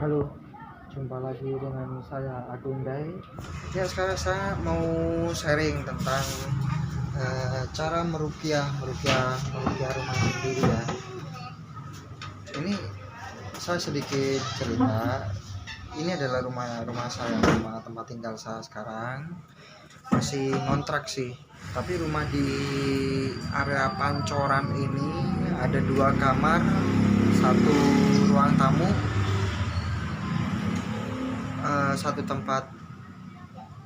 Halo, jumpa lagi dengan saya Agung Dai. Ya, sekarang saya mau sharing tentang cara merupiah rumah sendiri ya. Ini saya sedikit cerita. Ini adalah rumah saya, rumah tempat tinggal saya sekarang. Masih ngontrak sih. Tapi rumah di area Pancoran ini ada 2 kamar, 1 ruang tamu, 1 tempat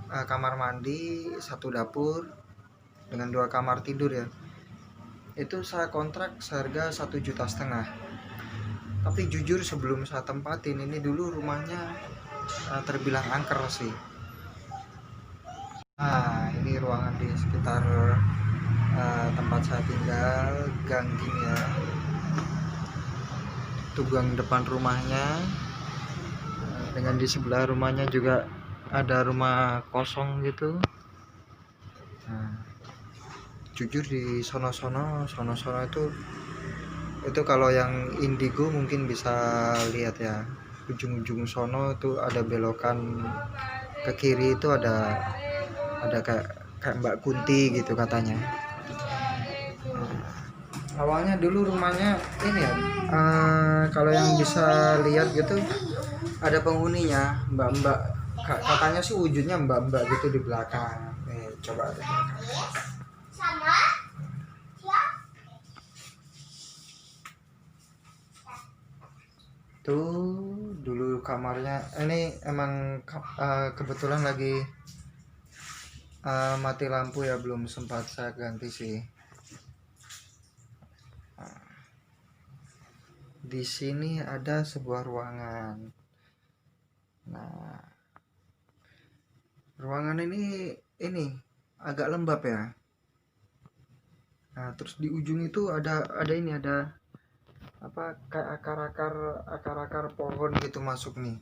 kamar mandi, 1 dapur dengan 2 kamar tidur ya. Itu saya kontrak seharga 1,5 juta. Tapi jujur sebelum saya tempatin ini dulu rumahnya terbilang angker sih. Nah, ini ruangan di sekitar tempat saya tinggal, gang gini ya. Itu gang depan rumahnya. Dengan di sebelah rumahnya juga ada rumah kosong gitu. Nah, jujur di sono-sono itu kalau yang indigo mungkin bisa lihat ya, ujung-ujung sono itu ada belokan ke kiri, itu ada kayak Mbak Kunti gitu katanya. Awalnya dulu rumahnya ini ya, kalau yang bisa lihat gitu ada penghuninya, mbak-mbak, katanya sih wujudnya mbak-mbak gitu di belakang. Nih coba ada tuh dulu kamarnya. Ini emang kebetulan lagi mati lampu ya, belum sempat saya ganti sih. Di sini ada sebuah ruangan. Nah, ruangan ini agak lembab ya. Nah, terus di ujung itu ada apa, kayak akar-akar pohon gitu masuk nih.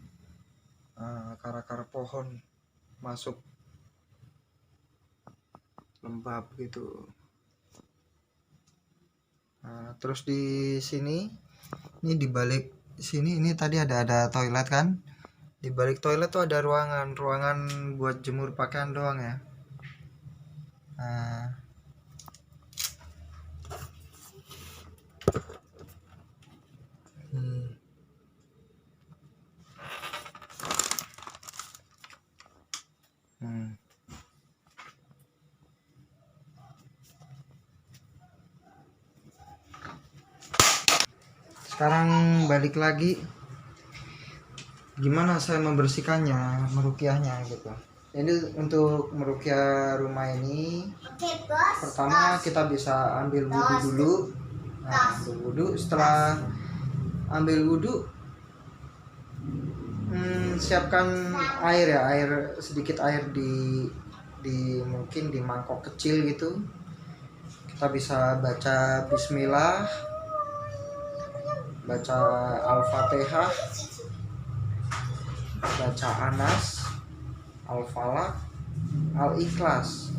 Akar-akar pohon masuk, lembab gitu. Nah, terus di sini, ini di balik sini, ini tadi ada toilet kan. Di balik toilet tuh ada ruangan buat jemur pakaian doang ya. Nah, sekarang balik lagi, gimana saya membersihkannya, merukiahnya gitu. Jadi untuk merukiah rumah ini, pertama kita bisa ambil wudhu dulu. Nah, ambil wudhu. Setelah ambil wudhu, siapkan air ya, sedikit air di mungkin di mangkok kecil gitu. Kita bisa baca bismillah, baca al-fatihah, baca anas, al-falaq, al-ikhlas.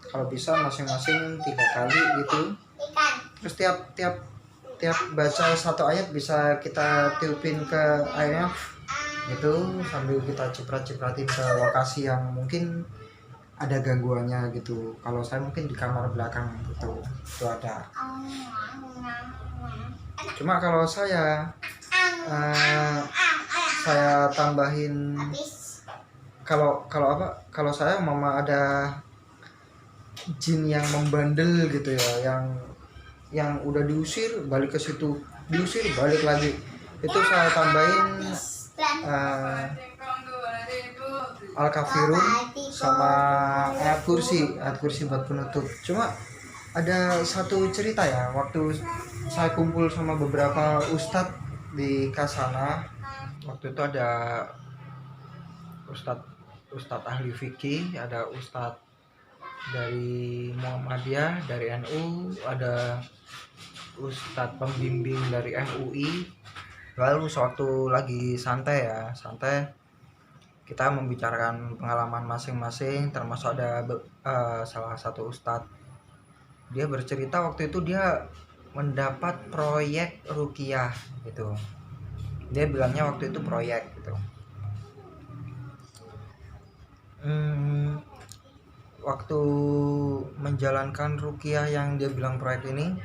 Kalau bisa masing-masing 3 kali gitu. Terus tiap baca 1 ayat bisa kita tiupin ke airnya gitu, sambil kita ciprat-cipratin ke lokasi yang mungkin ada gangguannya gitu. Kalau saya mungkin di kamar belakang gitu, itu ada. Cuma kalau saya tambahin, kalau saya mama ada jin yang membandel gitu ya, yang udah diusir balik ke situ, diusir balik lagi, itu saya tambahin al-kafirun sama ayat kursi buat penutup. Cuma ada satu cerita ya, waktu saya kumpul sama beberapa ustadz di Kasana. Waktu itu ada ustadz ahli fikih, ada ustadz dari Muhammadiyah, dari NU, ada ustadz pembimbing dari MUI. Lalu sewaktu lagi santai kita membicarakan pengalaman masing-masing, termasuk ada salah satu ustadz. Dia bercerita waktu itu dia mendapat proyek ruqyah gitu. Dia bilangnya waktu itu proyek gitu. Waktu menjalankan ruqyah yang dia bilang proyek ini,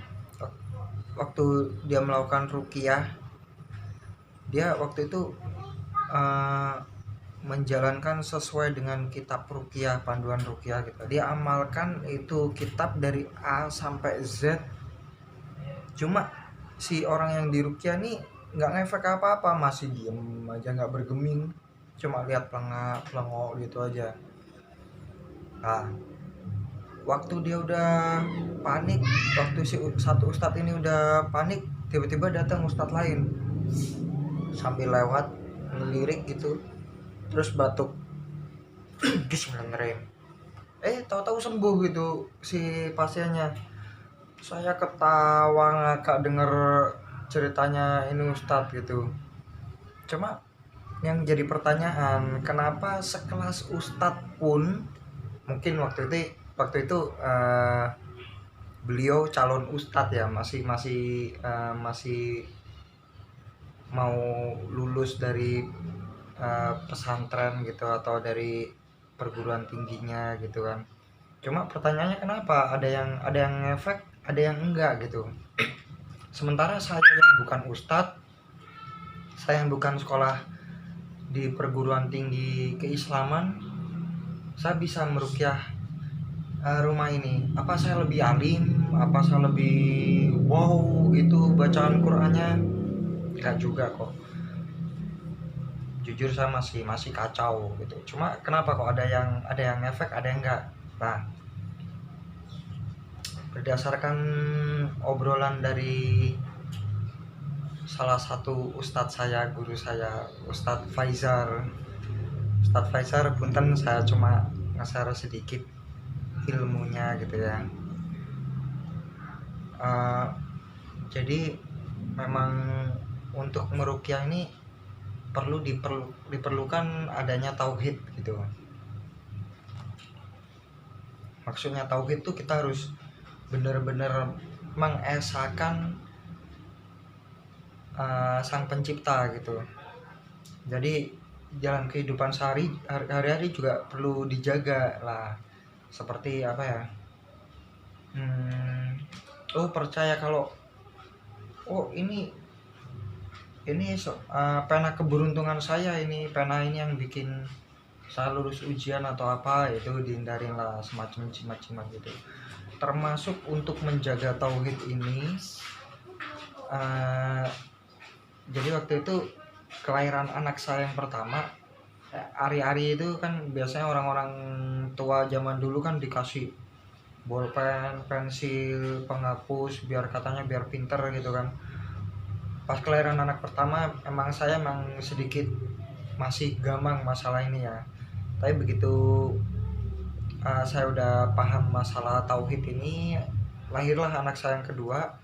waktu dia melakukan ruqyah, dia waktu itu menjalankan sesuai dengan kitab ruqyah, panduan ruqyah gitu. Dia amalkan itu kitab dari A sampai Z. Cuma si orang yang di ruqyah nih nggak ngefek apa-apa, masih diem aja, nggak bergeming, cuma lihat pelengok gitu aja. Nah, waktu dia udah panik, waktu si satu ustadz ini udah panik, tiba-tiba datang ustadz lain sambil lewat ngelirik gitu, terus batuk Bismillahirrahmanirrahim. Tahu-tahu sembuh gitu si pasiennya. Saya ketawa ngakak denger ceritanya ini ustadz gitu. Cuma yang jadi pertanyaan, kenapa sekelas ustadz pun, mungkin waktu itu beliau calon ustadz ya, masih mau lulus dari pesantren gitu atau dari perguruan tingginya gitu kan. Cuma pertanyaannya kenapa ada yang ngefek, ada yang enggak gitu. Sementara saya yang bukan ustadz, saya yang bukan sekolah di perguruan tinggi keislaman, saya bisa meruqyah rumah ini. Apa saya lebih alim, apa saya lebih wow gitu bacaan Qur'annya? Enggak juga kok. Jujur saya masih kacau gitu. Cuma kenapa kok ada yang efek, ada yang enggak? Nah, berdasarkan obrolan dari salah satu ustadz saya, guru saya, Ustadz Faizar. Ustadz Faizar, punten saya cuma nge-share sedikit ilmunya gitu ya. Jadi memang untuk meruqyah ini diperlukan adanya tauhid gitu. Maksudnya tauhid tuh kita harus benar-benar mengesahkan sang pencipta gitu. Jadi jalan kehidupan sehari-hari juga perlu dijaga lah. Seperti apa ya? Percaya kalau ini pena keberuntungan saya, ini pena ini yang bikin saya lulus ujian atau apa, itu dihindarin lah, semacam gitu. Termasuk untuk menjaga tauhid ini, jadi waktu itu kelahiran anak saya yang pertama, ari-ari itu kan biasanya orang-orang tua zaman dulu kan dikasih bolpen, pensil, penghapus, biar pinter gitu kan. Pas kelahiran anak pertama emang saya sedikit masih gamang masalah ini ya, tapi begitu saya udah paham masalah tauhid ini, lahirlah anak saya yang kedua.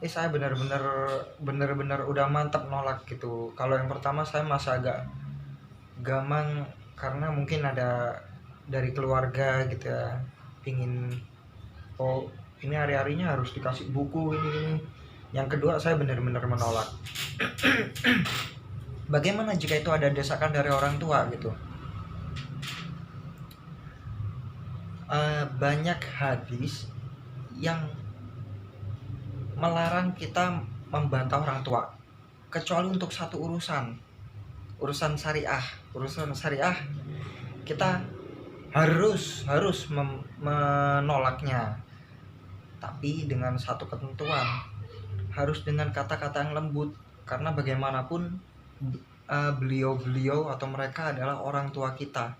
Saya bener-bener udah mantap nolak gitu. Kalau yang pertama saya masih agak gamang karena mungkin ada dari keluarga gitu ya, pingin ini hari-harinya harus dikasih buku ini. Yang kedua saya benar-benar menolak. Bagaimana jika itu ada desakan dari orang tua gitu? Banyak hadis yang melarang kita membantah orang tua, kecuali untuk satu urusan syariah. Urusan syariah kita harus menolaknya, tapi dengan satu ketentuan, harus dengan kata-kata yang lembut, karena bagaimanapun beliau atau mereka adalah orang tua kita.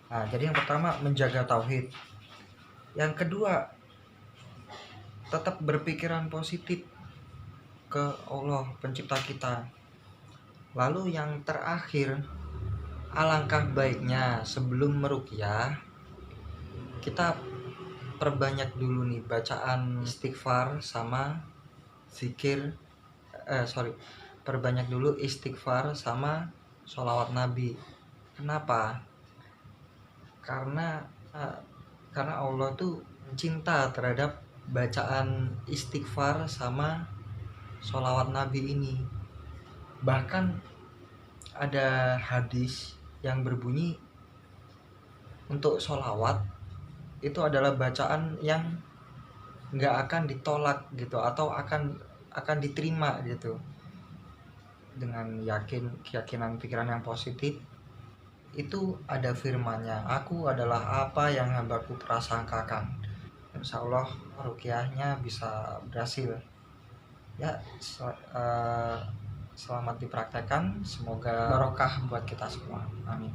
Nah, jadi yang pertama menjaga tauhid, yang kedua tetap berpikiran positif ke Allah pencipta kita. Lalu yang terakhir, alangkah baiknya sebelum meruqyah kita perbanyak dulu nih bacaan istighfar sama zikir, perbanyak dulu istighfar sama sholawat Nabi. Kenapa? Karena Allah tuh cinta terhadap bacaan istighfar sama sholawat Nabi ini. Bahkan ada hadis yang berbunyi untuk sholawat itu adalah bacaan yang nggak akan ditolak gitu, atau akan diterima gitu, dengan keyakinan pikiran yang positif. Itu ada firmannya, aku adalah apa yang hambaku prasangkakan. Insya Allah ruqyahnya bisa berhasil ya. Selamat dipraktekkan, semoga barokah buat kita semua, amin.